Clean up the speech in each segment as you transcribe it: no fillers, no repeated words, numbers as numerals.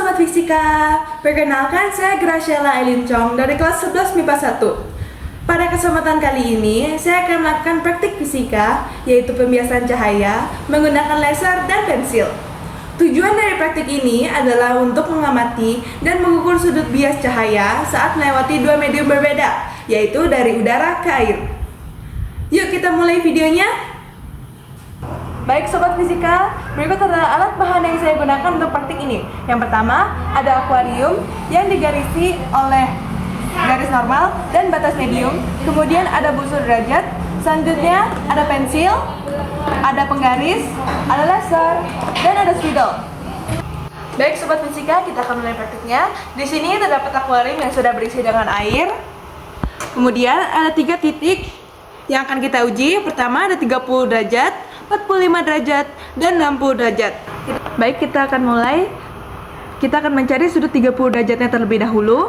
Sobat Fisika, perkenalkan saya Graciela Elin Chong dari kelas 11 MIPA 1. Pada kesempatan kali ini, saya akan melakukan praktik fisika, yaitu pembiasan cahaya menggunakan laser dan pensil. Tujuan dari praktik ini adalah untuk mengamati dan mengukur sudut bias cahaya saat melewati dua medium berbeda, yaitu dari udara ke air. Yuk kita mulai videonya. Baik Sobat Fisika, berikut adalah alat bahan yang saya gunakan untuk praktik ini. Yang pertama, ada akuarium yang digarisi oleh garis normal dan batas medium. Kemudian ada busur derajat. Selanjutnya ada pensil, ada penggaris, ada laser, dan ada spidol. Baik Sobat Fisika, kita akan mulai praktiknya. Di sini terdapat akuarium yang sudah berisi dengan air. Kemudian ada 3 titik yang akan kita uji. Pertama ada 30 derajat, 45 derajat, dan 60 derajat. Baik, kita akan mulai. Kita akan mencari sudut 30 derajatnya terlebih dahulu.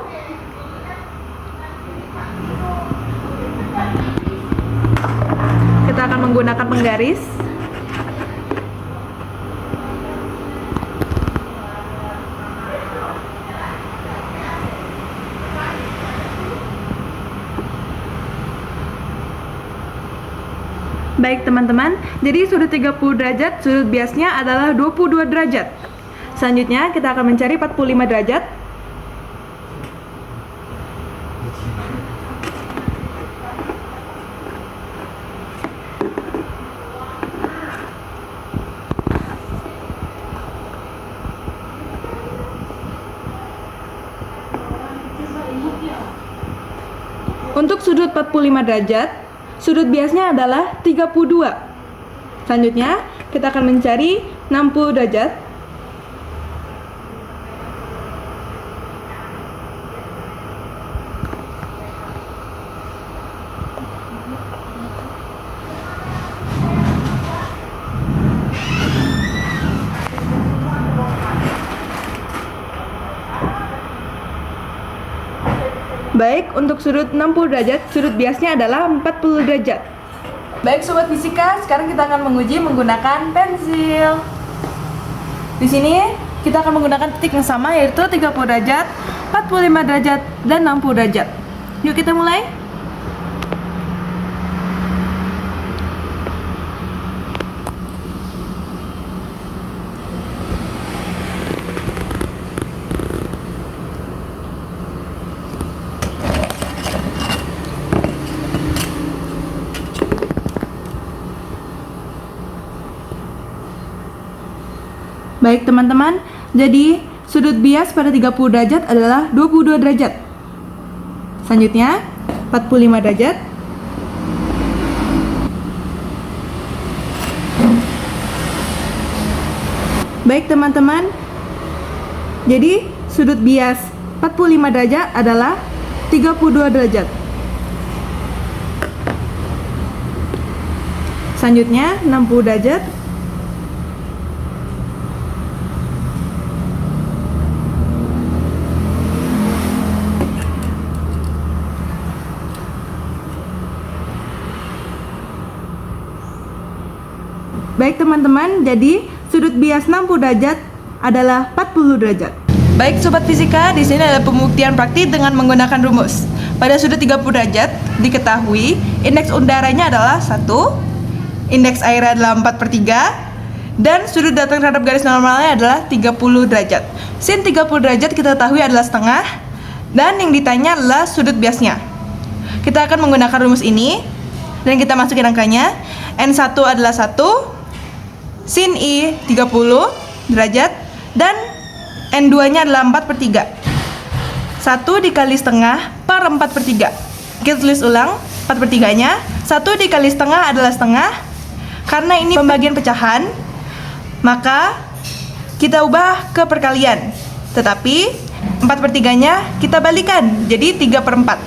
Kita akan menggunakan penggaris. Baik teman-teman, jadi sudut 30 derajat, sudut biasnya adalah 22 derajat. Selanjutnya kita akan mencari 45 derajat. Untuk sudut 45 derajat, sudut biasnya adalah 32. Selanjutnya, kita akan mencari 60 derajat. Baik, untuk sudut 60 derajat, sudut biasnya adalah 40 derajat. Baik Sobat Fisika, sekarang kita akan menguji menggunakan pensil. Di sini kita akan menggunakan titik yang sama, yaitu 30 derajat, 45 derajat, dan 60 derajat. Yuk kita mulai. Baik teman-teman, jadi sudut bias pada 30 derajat adalah 22 derajat. Selanjutnya 45 derajat. Baik teman-teman, jadi sudut bias 45 derajat adalah 32 derajat. Selanjutnya 60 derajat. Baik teman-teman, jadi sudut bias 60 derajat adalah 40 derajat. Baik Sobat Fisika, di sini ada pembuktian praktik dengan menggunakan rumus. Pada sudut 30 derajat, diketahui indeks udaranya adalah 1, indeks airnya adalah 4/3, dan sudut datang terhadap garis normalnya adalah 30 derajat. Sin 30 derajat kita ketahui adalah setengah, dan yang ditanya adalah sudut biasnya. Kita akan menggunakan rumus ini, dan kita masukin angkanya. N1 adalah 1, sin I 30 derajat, dan N2 nya adalah 4/3. 1 dikali setengah per 4/3. Kita tulis ulang 4/3 nya. 1 dikali setengah adalah setengah. Karena ini pembagian pecahan, maka kita ubah ke perkalian. Tetapi 4/3 nya kita balikan, jadi 3/4.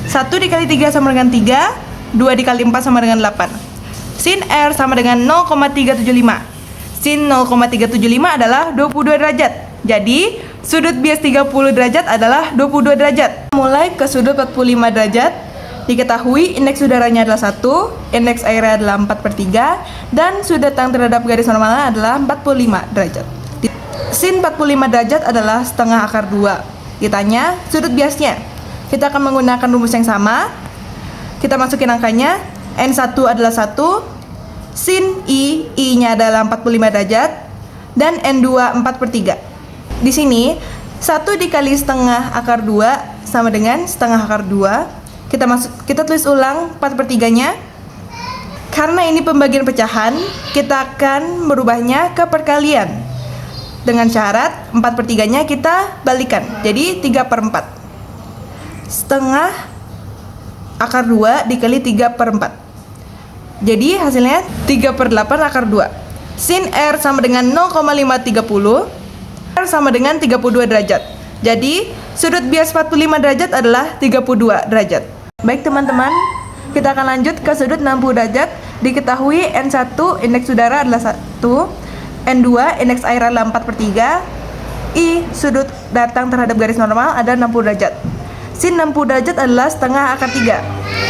1 dikali 3 sama dengan 3, 2 dikali 4 sama dengan 8. Sin R sama dengan 0,375. Sin 0,375 adalah 22 derajat. Jadi, sudut bias 30 derajat adalah 22 derajat. Mulai ke sudut 45 derajat, diketahui indeks udaranya adalah 1, indeks airnya adalah 4/3, dan sudut datang terhadap garis normalnya adalah 45 derajat. Sin 45 derajat adalah setengah akar 2. Ditanya sudut biasnya. Kita akan menggunakan rumus yang sama. Kita masukin angkanya. N1 adalah 1, sin I-nya adalah 45 derajat, dan N2 4/3. Di sini 1 dikali setengah akar 2 sama dengan setengah akar 2. Kita tulis ulang 4/3-nya. Karena ini pembagian pecahan, kita akan merubahnya ke perkalian. Dengan syarat 4/3-nya kita balikan, jadi 3/4. Setengah akar 2 dikali 3/4. Jadi hasilnya 3/8 akar 2. Sin R sama dengan 0,530. R sama dengan 32 derajat. Jadi sudut bias 45 derajat adalah 32 derajat. Baik teman-teman, kita akan lanjut ke sudut 60 derajat. Diketahui N1 indeks udara adalah 1, N2 indeks air adalah 4/3, I sudut datang terhadap garis normal adalah 60 derajat. Sin 60 derajat adalah setengah akar 3.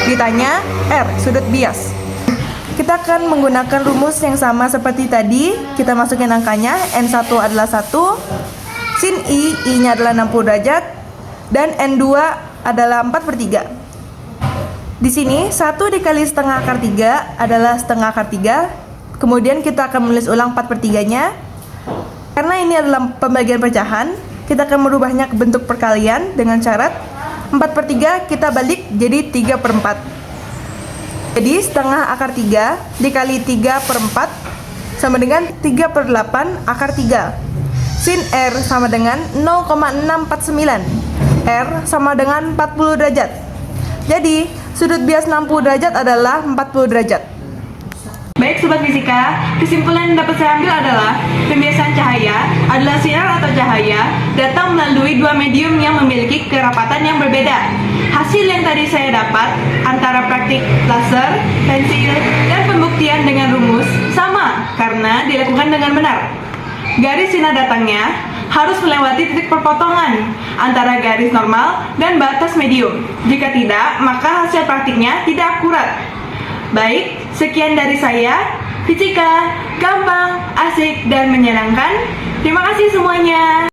Ditanya R sudut bias. Kita akan menggunakan rumus yang sama seperti tadi. Kita masukin angkanya. N1 adalah 1, sin I-nya adalah 60 derajat, dan N2 adalah 4/3. Di sini 1 dikali setengah akar 3 adalah setengah akar 3. Kemudian kita akan menulis ulang 4/3-nya. Karena ini adalah pembagian pecahan, kita akan merubahnya ke bentuk perkalian dengan syarat 4/3 kita balik jadi 3/4. Jadi setengah akar 3 dikali 3/4 sama dengan 3/8 akar 3. Sin R sama dengan 0,649. R sama dengan 40 derajat. Jadi sudut bias 60 derajat adalah 40 derajat. Baik Sobat Fisika, kesimpulan yang dapat saya ambil adalah pembiasaan cahaya adalah sinar atau cahaya datang melalui dua medium yang memiliki kerapatan yang berbeda. Hasil yang tadi saya dapat antara praktik laser, pensil, dan pembuktian dengan rumus sama karena dilakukan dengan benar. Garis sinar datangnya harus melewati titik perpotongan antara garis normal dan batas medium. Jika tidak, maka hasil praktiknya tidak akurat. Baik, sekian dari saya. Fisika gampang, asik, dan menyenangkan. Terima kasih semuanya.